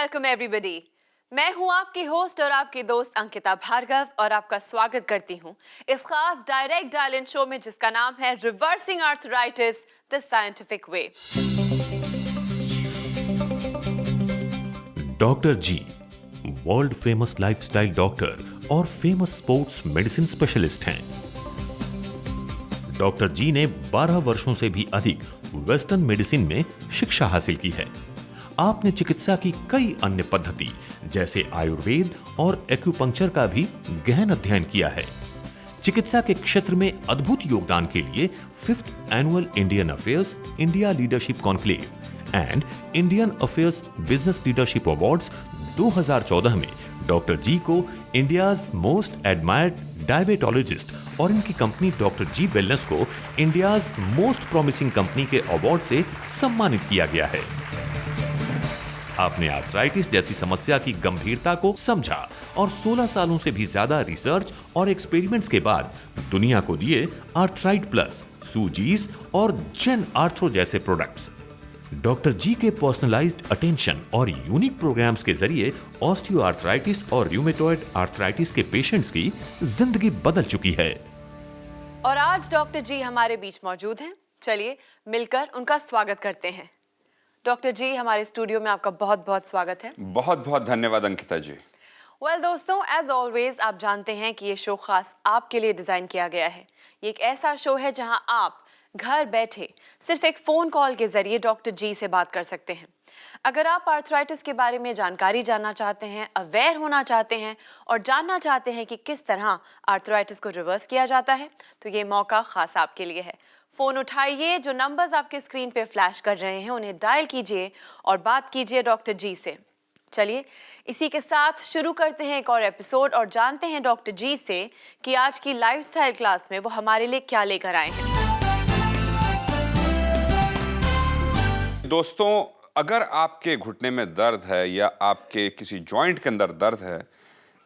Welcome everybody. मैं हूं आपकी होस्ट और आपकी दोस्त अंकिता भार्गव और आपका स्वागत करती हूं इस खास डायरेक्ट डायल इन शो में जिसका नाम है reversing arthritis the scientific way. Doctor G world famous lifestyle doctor और फेमस स्पोर्ट्स मेडिसिन स्पेशलिस्ट हैं। डॉक्टर जी ने 12 वर्षों से भी अधिक वेस्टर्न मेडिसिन में शिक्षा हासिल की है। आपने चिकित्सा की कई अन्य पद्धति जैसे आयुर्वेद और एक्यूपंक्चर का भी गहन अध्ययन किया है। चिकित्सा के क्षेत्र में अद्भुत योगदान के लिए 5th annual Indian affairs India leadership conclave and Indian affairs business leadership awards 2014 में डॉक्टर जी को इंडियाज मोस्ट एडमायर्ड डायबिटोलॉजिस्ट और इनकी कंपनी डॉक्टर जी वेलनेस को इंडियाज मोस्ट प्रॉमिसिंग कंपनी के अवार्ड से सम्मानित किया गया है। आपने आर्थराइटिस जैसी समस्या की गंभीरता को समझा और 16 सालों से भी ज्यादा रिसर्च और एक्सपेरिमेंट्स के बाद दुनिया को दिए आर्थराइट प्लस, सूजीज और जेन आर्थरो जैसे प्रोडक्ट्स। डॉक्टर जी के पर्सनलाइज्ड अटेंशन और यूनिक प्रोग्राम्स के जरिए ऑस्टियोआर्थराइटिस और रूमेटॉइड आर्थराइटिस के पेशेंट्स की जिंदगी बदल चुकी है। और आज डॉक्टर जी हमारे बीच मौजूद हैं। चलिए मिलकर उनका स्वागत करते हैं। डॉक्टर जी, हमारे स्टूडियो में आपका बहुत बहुत स्वागत है। बहुत बहुत धन्यवाद अंकिता जी। दोस्तों, एज ऑलवेज आप जानते हैं कि ये शो खास आपके लिए डिजाइन किया गया है। ये एक ऐसा शो है जहां आप घर बैठे सिर्फ एक फोन कॉल के जरिए डॉक्टर जी से बात कर सकते हैं। अगर आप आर्थराइटिस के बारे में जानकारी जानना चाहते हैं, अवेयर होना चाहते हैं और जानना चाहते हैं कि किस तरह आर्थराइटिस को रिवर्स किया जाता है, तो ये मौका खास आपके लिए है। फोन उठाइए, जो नंबर्स आपके स्क्रीन पे फ्लैश कर रहे हैं उन्हें डायल कीजिए और बात कीजिए डॉक्टर जी से। चलिए इसी के साथ शुरू करते हैं एक और एपिसोड और जानते हैं डॉक्टर जी से कि आज की लाइफस्टाइल क्लास में वो हमारे लिए क्या लेकर आए हैं। दोस्तों, अगर आपके घुटने में दर्द है या आपके किसी जॉइंट के अंदर दर्द है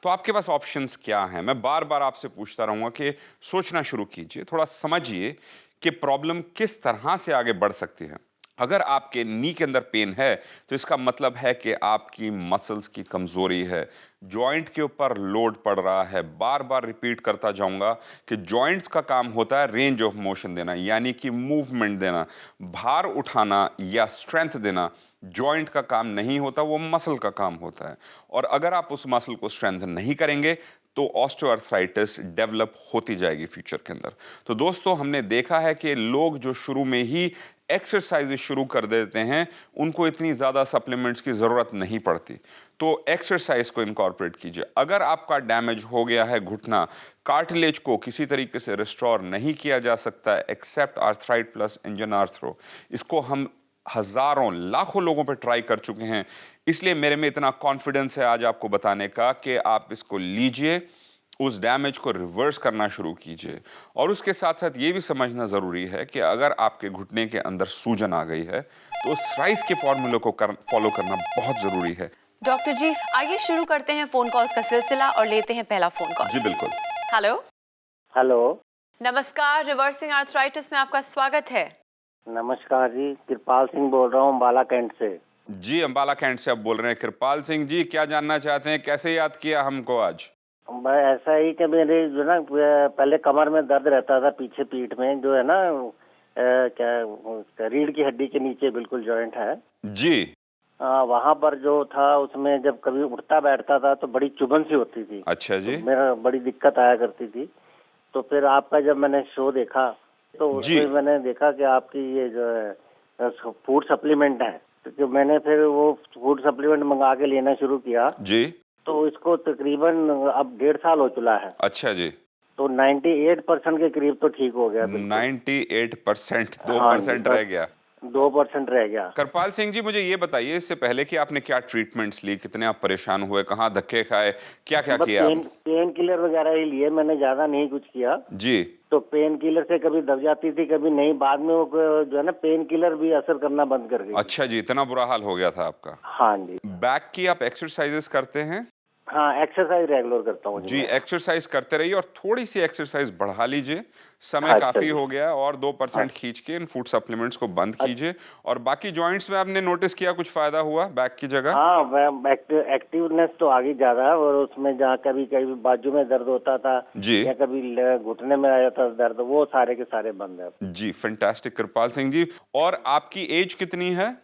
तो आपके पास ऑप्शंस क्या हैं। मैं बार बार आपसे पूछता रहूँगा कि सोचना शुरू कीजिए, थोड़ा समझिए कि प्रॉब्लम किस तरह से आगे बढ़ सकती है। अगर आपके नी के अंदर पेन है तो इसका मतलब है कि आपकी मसल्स की कमज़ोरी है, जॉइंट के ऊपर लोड पड़ रहा है। बार बार रिपीट करता जाऊंगा कि जॉइंट्स का काम होता है रेंज ऑफ मोशन देना, यानी कि मूवमेंट देना, भार उठाना या स्ट्रेंथ देना। जॉइंट का काम नहीं होता, वो मसल का काम होता है। और अगर आप उस मसल को स्ट्रेंथ नहीं करेंगे तो ऑस्टियोआर्थराइटिस डेवलप होती जाएगी फ्यूचर के अंदर। तो दोस्तों, हमने देखा है कि लोग जो शुरू में ही एक्सरसाइज शुरू कर देते हैं उनको इतनी ज़्यादा सप्लीमेंट्स की ज़रूरत नहीं पड़ती। तो एक्सरसाइज को इनकॉर्पोरेट कीजिए। अगर आपका डैमेज हो गया है घुटना, कार्टिलेज को किसी तरीके से रिस्टोर नहीं किया जा सकता है एक्सेप्ट आर्थराइट प्लस इंजन आर्थरो। इसको हम हज़ारों लाखों लोगों पर ट्राई कर चुके हैं, इसलिए मेरे में इतना कॉन्फिडेंस है आज आपको बताने का कि आप इसको लीजिए, उस डैमेज को रिवर्स करना शुरू कीजिए। और उसके साथ साथ ये भी समझना ज़रूरी है कि अगर आपके घुटने के अंदर सूजन आ गई है तो उस राइस के फॉर्मूले को फॉलो करना बहुत ज़रूरी है। डॉक्टर जी, आइए शुरू करते हैं फोन कॉल का सिलसिला और लेते हैं पहला फोन कॉल। जी बिल्कुल। हेलो। हेलो, नमस्कार, रिवर्सिंग आर्थराइटिस में आपका स्वागत है। नमस्कार जी, कृपाल सिंह बोल रहा हूँ अम्बाला कैंट से। जी, अम्बाला कैंट से आप बोल रहे हैं। कृपाल सिंह जी, क्या जानना चाहते हैं, कैसे याद किया हमको आज? मैं ऐसा ही कि मेरे जो ना पहले कमर में दर्द रहता था, पीछे पीठ में जो है ना क्या रीढ़ की हड्डी के नीचे बिल्कुल जॉइंट है जी। वहाँ पर जो था उसमें जब कभी उठता बैठता था तो बड़ी चुभन सी होती थी। अच्छा जी। तो मेरा बड़ी दिक्कत आया करती थी। तो फिर आपका जब मैंने शो देखा तो उसमें मैंने देखा कि आपकी ये जो है फूड सप्लीमेंट है, तो मैंने फिर वो फूड सप्लीमेंट मंगा के लेना शुरू किया जी। तो इसको तकरीबन अब 1.5 साल हो चुका है। अच्छा जी। तो 98% के करीब तो ठीक हो गया। 98%, 2% रह गया। 2% रह गया। कृपाल सिंह जी, मुझे ये बताइए इससे पहले कि आपने क्या ट्रीटमेंट्स ली, कितने आप परेशान हुए, कहाँ धक्के खाए, क्या क्या किया? पेन किलर वगैरह ही लिए मैंने, ज्यादा नहीं कुछ किया जी। तो पेन किलर से कभी दब जाती थी कभी नहीं, बाद में वो जो है ना पेन किलर भी असर करना बंद कर गई। अच्छा जी, इतना बुरा हाल हो गया था आपका? हाँ जी। बैक की आप एक्सरसाइजेस करते हैं? हाँ, एक्सरसाइज रेगुलर करता हूँ जी, मैं। एक्सरसाइज करते रहिए और थोड़ी सी एक्सरसाइज बढ़ा लीजिए। समय अच्छा काफी जी। हो गया है और 2% खींच के इन फूड सप्लीमेंट्स को बंद कीजिए। और बाकी जॉइंट्स में आपने नोटिस किया कुछ फायदा हुआ बैक की जगह? हाँ, मैं एक्टिवनेस तो आ गई ज्यादा, और उसमें जहाँ कभी कभी बाजू में दर्द होता था जी। या कभी घुटने में आ जाता था दर्द, वो सारे के सारे बंद है। जी, फैंटास्टिक कृपाल सिंह जी। और आपकी एज कितनी है?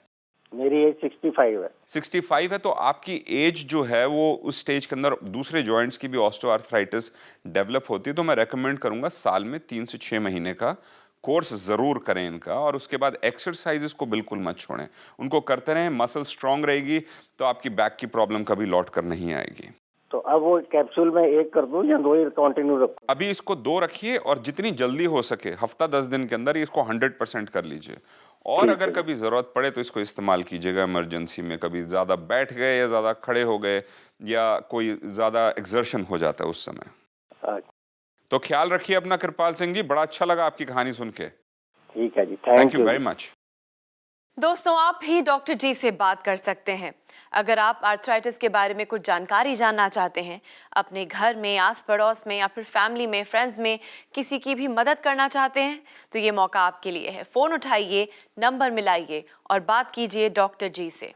मेरी एज 65 है। 65 है, तो आपकी एज जो है वो उस स्टेज के अंदर दूसरे जॉइंट्स की भी ऑस्टियोआर्थराइटिस डेवलप होती है। तो मैं रेकमेंड करूंगा साल में 3 से 6 महीने का कोर्स जरूर करें इनका, और उसके बाद एक्सरसाइजेस को बिल्कुल मत छोड़ें, उनको करते रहें। मसल स्ट्रांग रहेगी तो आपकी बैक की प्रॉब्लम कभी लौट कर नहीं आएगी। तो अब वो कैप्सूल में एक कर दूं या 2 ही कंटिन्यू रखूं? अभी इसको 2 रखिए और जितनी जल्दी हो सके हफ्ता 10 दिन के अंदर इसको 100% कर लीजिए। और ठीक अगर है। कभी जरूरत पड़े तो इसको इस्तेमाल कीजिएगा इमरजेंसी में, कभी ज्यादा बैठ गए या ज्यादा खड़े हो गए या कोई ज्यादा एक्सर्शन हो जाता है उस समय। अच्छा, तो ख्याल रखिए अपना कृपाल सिंह जी, बड़ा अच्छा लगा आपकी कहानी सुन के। ठीक है जी, thank thank you you. Very much. दोस्तों, आप भी डॉक्टर जी से बात कर सकते हैं। अगर आप आर्थराइटिस के बारे में कुछ जानकारी जानना चाहते हैं, अपने घर में, आस पड़ोस में या फिर फैमिली में, फ्रेंड्स में किसी की भी मदद करना चाहते हैं, तो ये मौका आपके लिए है। फ़ोन उठाइए, नंबर मिलाइए और बात कीजिए डॉक्टर जी से।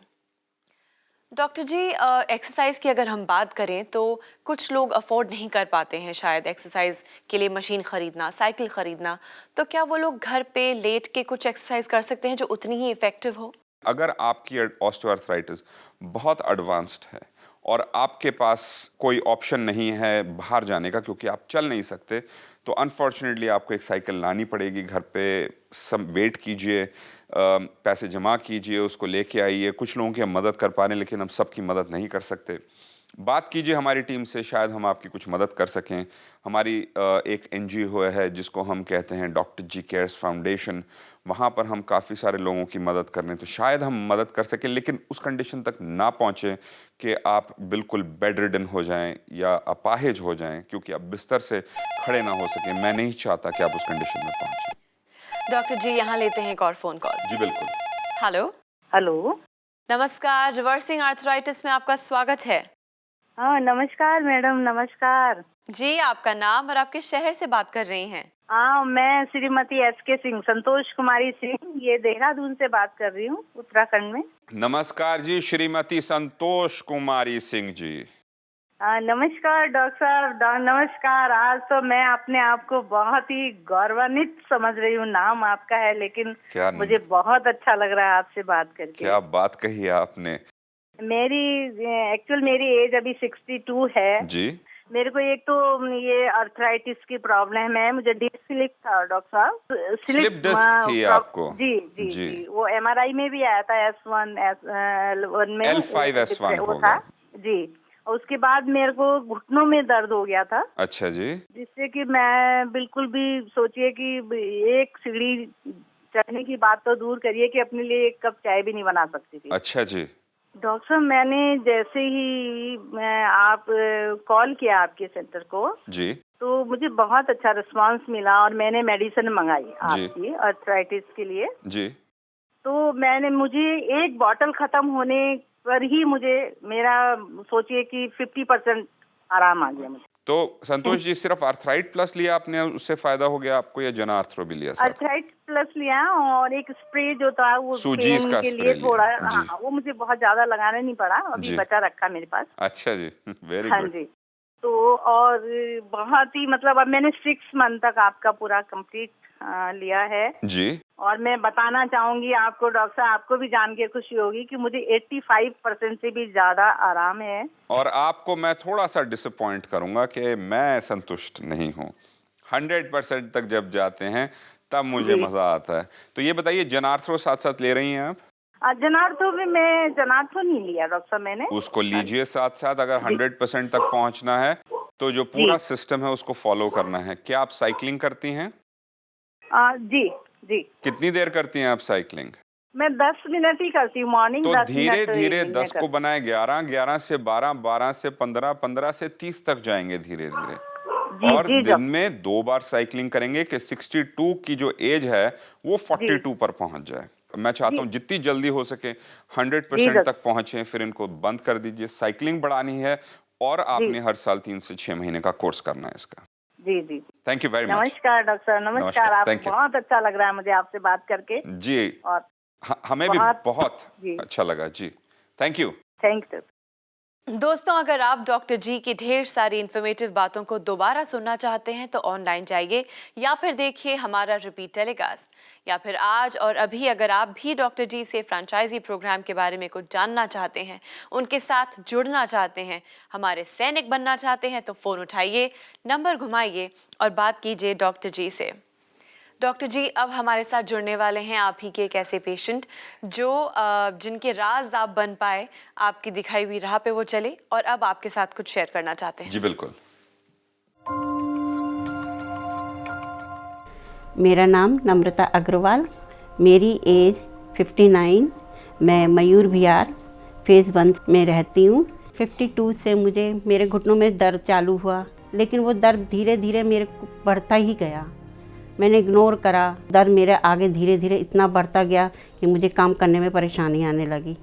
डॉक्टर जी, एक्सरसाइज की अगर हम बात करें तो कुछ लोग अफोर्ड नहीं कर पाते हैं शायद एक्सरसाइज के लिए मशीन खरीदना, साइकिल खरीदना। तो क्या वो लोग घर पे लेट के कुछ एक्सरसाइज कर सकते हैं जो उतनी ही इफेक्टिव हो? अगर आपकी ऑस्टियोआर्थराइटिस बहुत एडवांस्ड है और आपके पास कोई ऑप्शन नहीं है बाहर जाने का क्योंकि आप चल नहीं सकते, तो अनफॉर्चुनेटली आपको एक साइकिल लानी पड़ेगी घर पे। सब वेट कीजिए, पैसे जमा कीजिए, उसको लेके आइए। कुछ लोगों की हम मदद कर पा रहे हैं लेकिन हम सबकी मदद नहीं कर सकते। बात कीजिए हमारी टीम से, शायद हम आपकी कुछ मदद कर सकें। हमारी एक एनजीओ है जिसको हम कहते हैं डॉक्टर जी केयर्स फाउंडेशन। वहाँ पर हम काफ़ी सारे लोगों की मदद कर रहे हैं, तो शायद हम मदद कर सकें, लेकिन उस कंडीशन तक ना पहुँचें कि आप बिल्कुल बेड रिडन हो जाएं या अपाहिज हो जाएं क्योंकि आप बिस्तर से खड़े ना हो सकें। मैं नहीं चाहता कि आप उस कंडीशन में पहुँचें। डॉक्टर जी, यहाँ लेते हैं एक और फोन कॉल। जी बिल्कुल। हेलो। हेलो। नमस्कार, रिवर्सिंग आर्थराइटिस में आपका स्वागत है। हाँ, नमस्कार मैडम, नमस्कार। जी, आपका नाम और आपके शहर से बात कर रही हैं? हाँ, मैं श्रीमती एसके सिंह, संतोष कुमारी सिंह, ये देहरादून से बात कर रही हूँ, उत्तराखंड में। नमस्कार जी, श्रीमती संतोष कुमारी सिंह जी। नमस्कार डॉक्टर साहब, नमस्कार। आज तो मैं अपने आप को बहुत ही गौरवान्वित समझ रही हूँ। नाम आपका है लेकिन क्या मुझे बहुत अच्छा लग रहा है आपसे बात करके। क्या बात कही है आपने। मेरी एज अभी 62 है जी। मेरे को एक तो ये अर्थराइटिस की प्रॉब्लम है, मुझे डिस्क स्लिप था डॉक्टर साहब। स्लिप डिस्क थी आपको? जी जी जी, वो एमआरआई में भी आया था, S1 S1 में L5S1 वो होगा। था जी। और उसके बाद मेरे को घुटनों में दर्द हो गया था, अच्छा जी। जिससे कि मैं बिल्कुल भी, सोचिए कि एक सीढ़ी चढ़ने की बात तो दूर करिए कि अपने लिए एक कप चाय भी नहीं बना सकती थी। अच्छा जी। डॉक्टर साहब, मैंने जैसे ही आप कॉल किया आपके सेंटर को, जी। तो मुझे बहुत अच्छा रिस्पांस मिला और मैंने मेडिसिन मंगाई आपकी अर्थराइटिस के लिए। जी। तो मुझे एक बॉटल खत्म होने पर ही मेरा सोचिए कि 50% आराम आ गया मुझे। तो संतोष जी, सिर्फ आर्थराइट प्लस लिया आपने, उससे फायदा हो गया आपको, या जन आर्थरो भी लिया साथ? अर्थराइट प्लस लिया और एक स्प्रे जो था वो सूजीज पेन का के स्प्रे लिए लिया। थोड़ा, जी। हाँ, वो मुझे बहुत ज्यादा लगाना नहीं पड़ा, अभी जी। बचा रखा मेरे पास। अच्छा जी, वेरी हाँ गुड। जी। तो और बहुत ही, मतलब अब मैंने 6 मंथ तक आपका पूरा कंप्लीट लिया है। जी। और मैं बताना चाहूंगी आपको डॉक्टर साहब, आपको भी जान के खुशी होगी कि मुझे 85% से भी ज्यादा आराम है। और आपको मैं थोड़ा सा डिसअपॉइंट करूंगा कि मैं संतुष्ट नहीं हूँ। 100% तक जब जाते हैं तब मुझे जी। मजा आता है। तो ये बताइए, जनार्थ्रो साथ साथ ले रही हैं आप? जनार्थो भी, मैं जनार्थो नहीं लिया डॉक्टर साहब मैंने। उसको लीजिए साथ साथ। अगर जी। 100% तक पहुंचना है तो जो पूरा सिस्टम है उसको फॉलो करना है। क्या आप साइकिलिंग करती हैं? जी जी। कितनी देर करती हैं आप साइकिलिंग? मैं 10 मिनट ही करती हूँ मॉर्निंग, तो 10 धीरे मिनट धीरे evening में 10 को बनाए 11, 11 से 12, 12 से 15, 15 से 30 तक जाएंगे धीरे धीरे। जी और जी दिन में 2 बार साइकिलिंग करेंगे कि 62 की जो एज है वो 42 पर पहुंच जाए। मैं चाहता हूं जितनी जल्दी हो सके 100% तक पहुंचे, फिर इनको बंद कर दीजिए। साइकिलिंग बढ़ानी है और आपने हर साल 3 से 6 महीने का कोर्स करना है इसका। जी जी। Thank you very much. नमस्कार डॉक्टर साहब, नमस्कार, नमस्कार। आप thank you. बहुत अच्छा लग रहा है मुझे आपसे बात करके। जी, और हमें भी बहुत जी, अच्छा लगा जी। Thank you. Thank you. दोस्तों, अगर आप डॉक्टर जी की ढेर सारी इन्फॉर्मेटिव बातों को दोबारा सुनना चाहते हैं तो ऑनलाइन जाइए या फिर देखिए हमारा रिपीट टेलीकास्ट, या फिर आज और अभी अगर आप भी डॉक्टर जी से फ्रेंचाइजी प्रोग्राम के बारे में कुछ जानना चाहते हैं, उनके साथ जुड़ना चाहते हैं, हमारे सैनिक बनना चाहते हैं तो फ़ोन उठाइए, नंबर घुमाइए और बात कीजिए डॉक्टर जी से। डॉक्टर जी, अब हमारे साथ जुड़ने वाले हैं आप ही के एक ऐसे पेशेंट जो जिनके राज आप बन पाए, आपकी दिखाई हुई राह पे वो चले और अब आपके साथ कुछ शेयर करना चाहते हैं। जी बिल्कुल। मेरा नाम नम्रता अग्रवाल, मेरी एज 59, मैं मयूर विहार फेज़ 1 में रहती हूँ। 52 से मुझे मेरे घुटनों में दर्द चालू हुआ, लेकिन वो दर्द धीरे धीरे मेरे को बढ़ता ही गया। मैंने इग्नोर करा, दर्द मेरे आगे धीरे धीरे इतना बढ़ता गया कि मुझे काम करने में परेशानी आने लगी।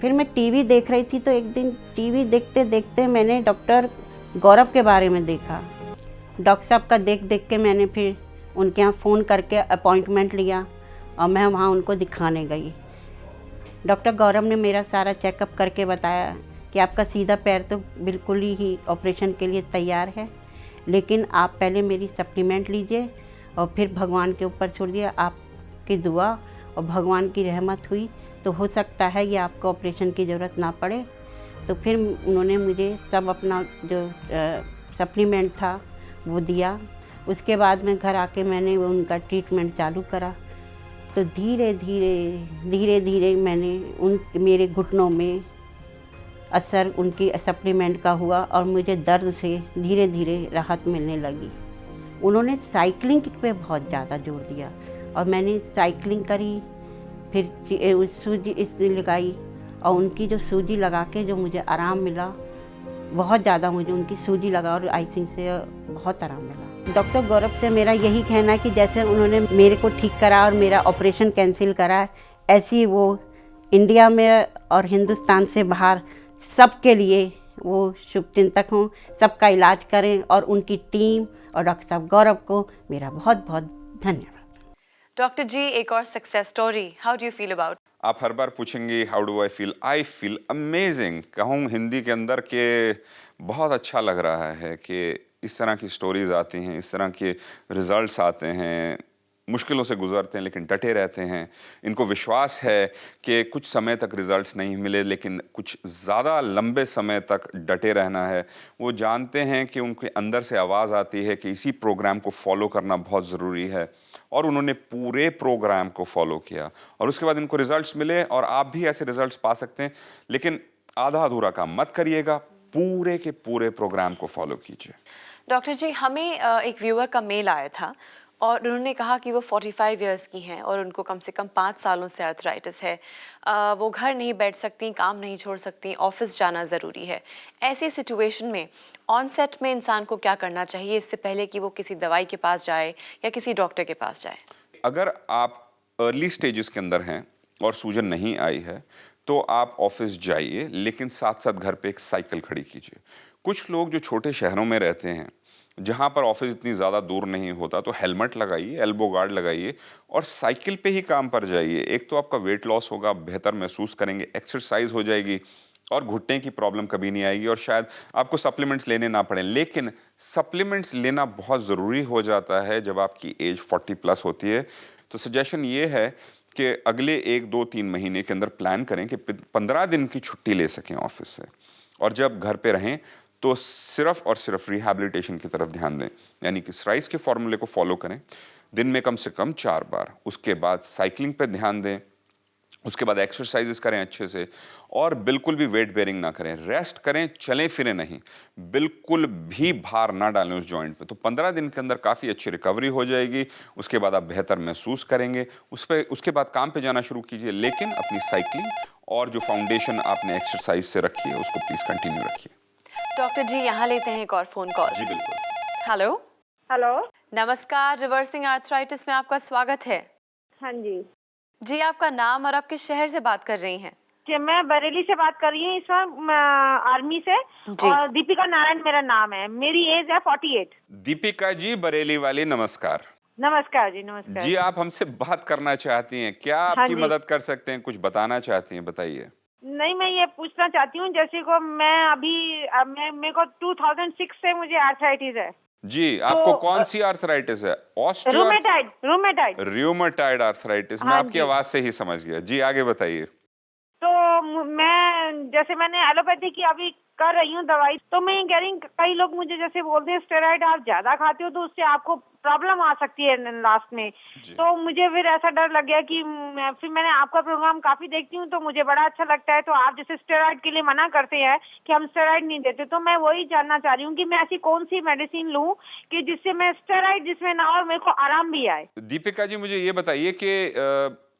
फिर मैं टीवी देख रही थी तो एक दिन टीवी देखते देखते मैंने डॉक्टर गौरव के बारे में देखा। डॉक्टर साहब का देख देख के मैंने फिर उनके यहाँ फ़ोन करके अपॉइंटमेंट लिया और मैं वहाँ उनको दिखाने गई। डॉक्टर गौरव ने मेरा सारा चेकअप करके बताया कि आपका सीधा पैर तो बिल्कुल ही ऑपरेशन के लिए तैयार है, लेकिन आप पहले मेरी सप्लीमेंट लीजिए और फिर भगवान के ऊपर छोड़ दिए। आपकी दुआ और भगवान की रहमत हुई तो हो सकता है ये आपको ऑपरेशन की ज़रूरत ना पड़े। तो फिर उन्होंने मुझे सब अपना जो सप्लीमेंट था वो दिया। उसके बाद में घर आके मैंने उनका ट्रीटमेंट चालू करा। तो धीरे धीरे मैंने मेरे घुटनों में असर उनकी सप्लीमेंट का हुआ और मुझे दर्द से धीरे धीरे राहत मिलने लगी। उन्होंने साइकिलिंग पे बहुत ज़्यादा जोर दिया और मैंने साइकिलिंग करी, फिर सूजी लगाई और उनकी जो सूजी लगा के जो मुझे आराम मिला, बहुत ज़्यादा मुझे उनकी सूजी लगा और आइसिंग से बहुत आराम मिला। डॉक्टर गौरव से मेरा यही कहना है कि जैसे उन्होंने मेरे को ठीक करा और मेरा ऑपरेशन कैंसिल करा, ऐसी वो इंडिया में और हिंदुस्तान से बाहर सबके लिए वो शुभचिंतक हों, सबका इलाज करें और उनकी टीम और डॉक्टर साहब गौरव को मेरा बहुत बहुत धन्यवाद। डॉक्टर जी, एक और success story, how do you feel about? आप हर बार पूछेंगे how do I feel amazing. कहूँ हिंदी के अंदर के बहुत अच्छा लग रहा है कि इस तरह की स्टोरीज आती हैं, इस तरह के रिजल्ट्स आते हैं, मुश्किलों से गुजरते हैं लेकिन डटे रहते हैं। इनको विश्वास है कि कुछ समय तक रिजल्ट्स नहीं मिले लेकिन कुछ ज़्यादा लंबे समय तक डटे रहना है। वो जानते हैं कि उनके अंदर से आवाज़ आती है कि इसी प्रोग्राम को फॉलो करना बहुत ज़रूरी है, और उन्होंने पूरे प्रोग्राम को फॉलो किया और उसके बाद इनको रिजल्ट्स मिले। और आप भी ऐसे रिजल्ट्स पा सकते हैं, लेकिन आधा अधूरा काम मत करिएगा, पूरे के पूरे प्रोग्राम को फॉलो कीजिए। डॉक्टर जी, हमें एक व्यूअर का मेल आया था और उन्होंने कहा कि वो 45 इयर्स की हैं और उनको कम से कम 5 सालों से आर्थराइटिस है। वो घर नहीं बैठ सकती, काम नहीं छोड़ सकती, ऑफिस जाना ज़रूरी है। ऐसी सिचुएशन में ऑनसेट में इंसान को क्या करना चाहिए इससे पहले कि वो किसी दवाई के पास जाए या किसी डॉक्टर के पास जाए? अगर आप अर्ली स्टेजेस के अंदर हैं और सूजन नहीं आई है तो आप ऑफिस जाइए, लेकिन साथ साथ घर पे एक साइकिल खड़ी कीजिए। कुछ लोग जो छोटे शहरों में रहते हैं जहाँ पर ऑफिस इतनी ज़्यादा दूर नहीं होता, तो हेलमेट लगाइए, एल्बो गार्ड लगाइए और साइकिल पे ही काम पर जाइए। एक तो आपका वेट लॉस होगा, बेहतर महसूस करेंगे, एक्सरसाइज हो जाएगी और घुटने की प्रॉब्लम कभी नहीं आएगी और शायद आपको सप्लीमेंट्स लेने ना पड़े। लेकिन सप्लीमेंट्स लेना बहुत ज़रूरी हो जाता है जब आपकी एज 40 प्लस होती है। तो सजेशन ये है कि अगले 1, 2, 3 महीने के अंदर प्लान करें कि 15 दिन की छुट्टी ले सकें ऑफिस से, और जब घर पे रहें तो सिर्फ और सिर्फ रिहैबिलिटेशन की तरफ ध्यान दें, यानी कि स्ट्राइस के फॉर्मूले को फॉलो करें दिन में कम से कम 4 बार। उसके बाद साइकिलिंग पे ध्यान दें, उसके बाद एक्सरसाइजेस करें अच्छे से, और बिल्कुल भी वेट बेयरिंग ना करें, रेस्ट करें, चलें फिरें नहीं, बिल्कुल भी भार ना डालें उस जॉइंट पे। तो 15 दिन के अंदर काफ़ी अच्छी रिकवरी हो जाएगी। उसके बाद आप बेहतर महसूस करेंगे। उसके बाद काम पे जाना शुरू कीजिए, लेकिन अपनी साइकिलिंग और जो फाउंडेशन आपने एक्सरसाइज से रखी है उसको प्लीज़ कंटिन्यू रखिए। डॉक्टर जी, यहाँ लेते हैं एक और फ़ोन कॉल। जी बिल्कुल। Hello, hello. नमस्कार, रिवर्सिंग आर्थराइटिस में आपका स्वागत है। हाँ जी। जी, आपका नाम और आप किस शहर से बात कर रही हैं? जी, मैं बरेली से बात कर रही हूँ इस वक्त आर्मी से। जी। और दीपिका नारायण मेरा नाम है। मेरी एज है 48। दीपिका जी बरेली वाली, नमस्कार। नमस्कार जी, नमस्कार। जी, आप हमसे बात करना चाहती हैं, क्या हाँ आपकी जी। मदद कर सकते हैं, कुछ बताना चाहती हैं, बताइए। नहीं, मैं ये पूछना चाहती हूँ, जैसे को मैं मेरे को 2006 से मुझे आर्थराइटिस है। जी, आपको कौन सी आर्थराइटिस है? रूमेटाइड। Rheumatoid arthritis. मैं हाँ आपकी जी। आवाज से ही समझ गया। जी, आगे बताइए। तो मैंने एलोपैथी की अभी कर रही हूँ दवाई, तो मैं ये कह रही हूँ, कई लोग मुझे जैसे बोलते हैं स्टेरॉइड आप ज्यादा खाते हो तो उससे आपको प्रॉब्लम आ सकती है लास्ट में। तो मुझे फिर ऐसा डर लग गया कि फिर मैंने आपका प्रोग्राम काफी देखती हूँ तो मुझे बड़ा अच्छा लगता है। तो आप जैसे स्टेरॉइड के लिए मना करते हैं कि हम स्टेरॉइड नहीं देते, तो मैं वही जानना चाह रही हूँ कि मैं ऐसी कौन सी मेडिसिन लूँ कि जिससे मैं स्टेरॉइड जिसमें ना और मेरे को आराम भी आए। दीपिका जी, मुझे ये बताइए कि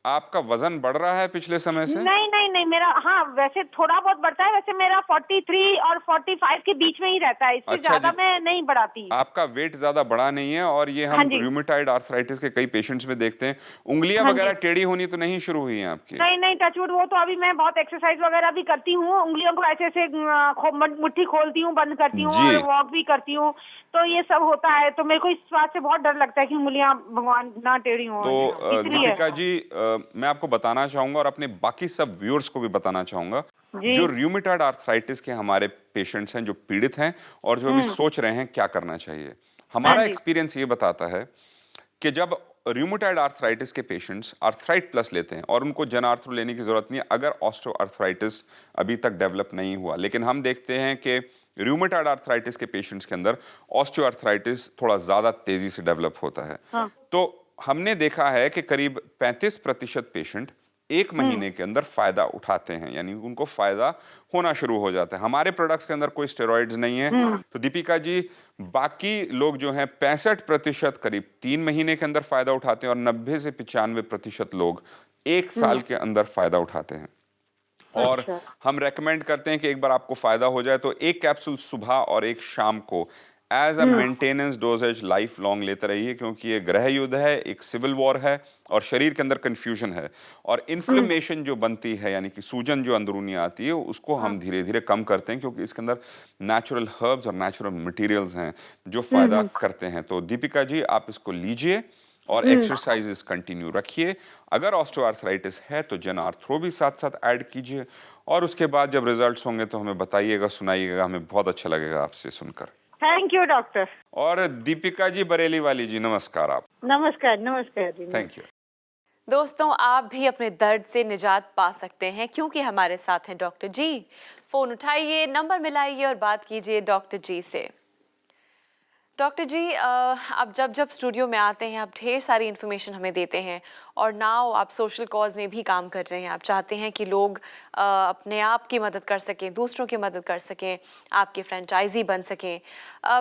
आपका वजन बढ़ रहा है पिछले समय से? नहीं, मेरा वैसे थोड़ा बहुत बढ़ता है। वैसे मेरा 43 और 45 के बीच में ही रहता है, इससे अच्छा ज्यादा जी। मैं नहीं बढ़ाती। आपका वेट ज्यादा बढ़ा नहीं है, और ये हाँ हम जी। रूमेटाइड आर्थराइटिस के कई पेशेंट्स में देखते हैं। उंगलियां हाँ वगैरह जी। टेढ़ी होनी तो नहीं शुरू हुई हैं आपकी? नहीं, टचवुड, वो तो अभी मैं बहुत एक्सरसाइज वगैरह भी करती हूँ, उंगलियों को ऐसे मुट्ठी खोलती हूँ, बंद करती हूँ जी। और वॉक भी करती हूँ। तो ये सब होता है, तो मेरे को इस बात से बहुत डर लगता है कि उंगलियां भगवान ना टेढ़ी हों। तो इसलिए दीपिका जी, मैं आपको बताना चाहूंगा और अपने बाकी सब व्यूअर्स को भी बताना चाहूंगा, जी। जो रूमेटाइड आर्थराइटिस के हमारे पेशेंट्स हैं, जो पीड़ित हैं और जो भी सोच रहे हैं क्या करना चाहिए, हमारा हाँ जी। एक्सपीरियंस ये बताता है कि जब रूमेटाइड आर्थराइटिस के पेशेंट्स आर्थराइट प्लस लेते हैं, और उनको जन आर्थरो लेने की जरूरत नहीं है अगर ऑस्टियो आर्थराइटिस अभी तक डेवलप नहीं हुआ, लेकिन हम देखते हैं कि रूमेटाइड आर्थराइटिस के पेशेंट्स के अंदर ऑस्टियो आर्थराइटिस थोड़ा ज्यादा तेजी से डेवलप होता है। हाँ। तो हमने देखा है कि करीब 35% पेशेंट एक महीने के अंदर फायदा उठाते हैं, यानी उनको फायदा होना शुरू हो जाता है। हमारे प्रोडक्ट्स के अंदर कोई स्टेरॉइड्स नहीं है। तो दीपिका जी, बाकी लोग जो हैं 65% करीब 3 महीने के अंदर फायदा उठाते हैं, और 90 से 95% लोग 1 साल के अंदर फायदा उठाते हैं। और हम रेकमेंड करते हैं कि एक बार आपको फायदा हो जाए तो एक कैप्सूल सुबह और एक शाम को as a maintenance doses life long लेते रहिए, क्योंकि ये गृह युद्ध है, एक सिविल वॉर है, और शरीर के अंदर कंफ्यूजन है, और इन्फ्लेमेशन जो बनती है, यानी कि सूजन जो अंदरूनी आती है, उसको हम धीरे धीरे कम करते हैं, क्योंकि इसके अंदर नेचुरल हर्ब्स और नेचुरल मटेरियल्स हैं जो फायदा करते हैं। तो दीपिका जी, आप इसको लीजिए और एक्सरसाइजेस कंटिन्यू रखिए। अगर ऑस्टियोआर्थराइटिस है तो जन आर्थरो भी साथ साथ ऐड कीजिए, और उसके बाद जब रिजल्ट्स होंगे तो हमें बताइएगा, सुनाइएगा, हमें बहुत अच्छा लगेगा आपसे सुनकर। Thank you doctor. और दीपिका जी बरेली वाली जी, नमस्कार। आप नमस्कार जी। Thank you. दोस्तों, आप भी अपने दर्द से निजात पा सकते हैं, क्योंकि हमारे साथ हैं डॉक्टर जी। फोन उठाइए, नंबर मिलाइए और बात कीजिए डॉक्टर जी से। डॉक्टर जी, आप जब स्टूडियो में आते हैं आप ढेर सारी इन्फॉर्मेशन हमें देते हैं, और नाउ आप सोशल कॉज में भी काम कर रहे हैं। आप चाहते हैं कि लोग अपने आप की मदद कर सकें, दूसरों की मदद कर सकें, आपके फ्रेंचाइजी बन सकें।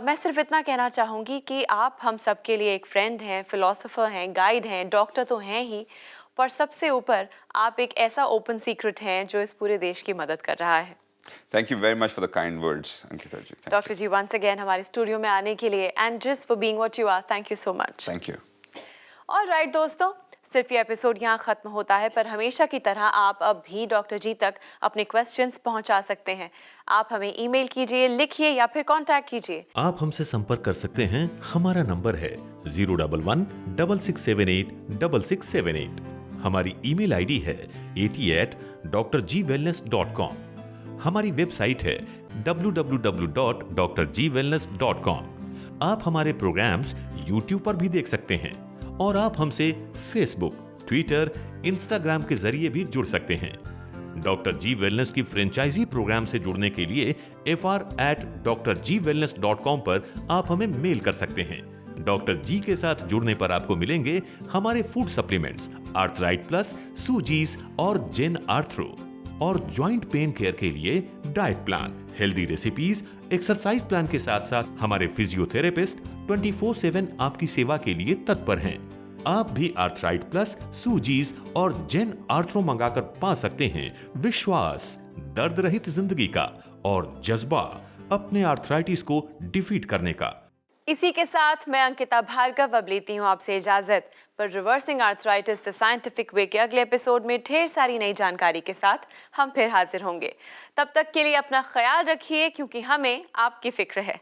मैं सिर्फ इतना कहना चाहूँगी कि आप हम सब के लिए एक फ्रेंड हैं, फिलोसोफर हैं, गाइड हैं, डॉक्टर तो हैं ही, पर सबसे ऊपर आप एक ऐसा ओपन सीक्रेट हैं जो इस पूरे देश की मदद कर रहा है। Thank you very much for the kind words, Ankita ji. Doctor ji, once again हमारे स्टूडियो में आने के लिए, and just for being what you are, thank you so much. Thank you. All right दोस्तों, सिर्फ ये एपिसोड यहाँ ख़त्म होता है, पर हमेशा की तरह आप अब भी डॉक्टर जी तक अपने क्वेश्चंस पहुँचा सकते हैं। आप हमें ईमेल कीजिए, लिखिए या फिर कांटेक्ट कीजिए। आप हमसे संपर्क कर सकते हैं। हमारा नंबर है 011-6678-6678। हमारी ईमेल आईडी है at@drgwellness.com। हमारी वेबसाइट है www.drgwellness.com। आप हमारे प्रोग्राम्स YouTube पर भी देख सकते हैं, और आप हमसे फेसबुक, ट्विटर, इंस्टाग्राम के जरिए भी जुड़ सकते हैं। डॉक्टर जी वेलनेस की फ्रेंचाइजी प्रोग्राम से जुड़ने के लिए fr@drgwellness.com पर आप हमें मेल कर सकते हैं। डॉक्टर जी के साथ जुड़ने पर आपको मिलेंगे हमारे फूड सप्लीमेंट्स, आर्थराइट प्लस, सूजीज और जेन आर्थरो, और ज्वाइंट पेन केयर के लिए diet plan, healthy recipes, exercise plan के साथ साथ हमारे फिजियोथेरेपिस्ट 24/7 आपकी सेवा के लिए तत्पर हैं। आप भी आर्थराइट प्लस, सूजीज और जेन आर्थरो मंगाकर पा सकते हैं विश्वास, दर्द रहित जिंदगी का और जज्बा अपने आर्थराइटिस को डिफीट करने का। इसी के साथ मैं अंकिता भार्गव अब लेती हूँ आपसे इजाजत। पर रिवर्सिंग आर्थराइटिस द साइंटिफिक वे के अगले एपिसोड में ढेर सारी नई जानकारी के साथ हम फिर हाजिर होंगे। तब तक के लिए अपना ख्याल रखिए, क्योंकि हमें आपकी फिक्र है।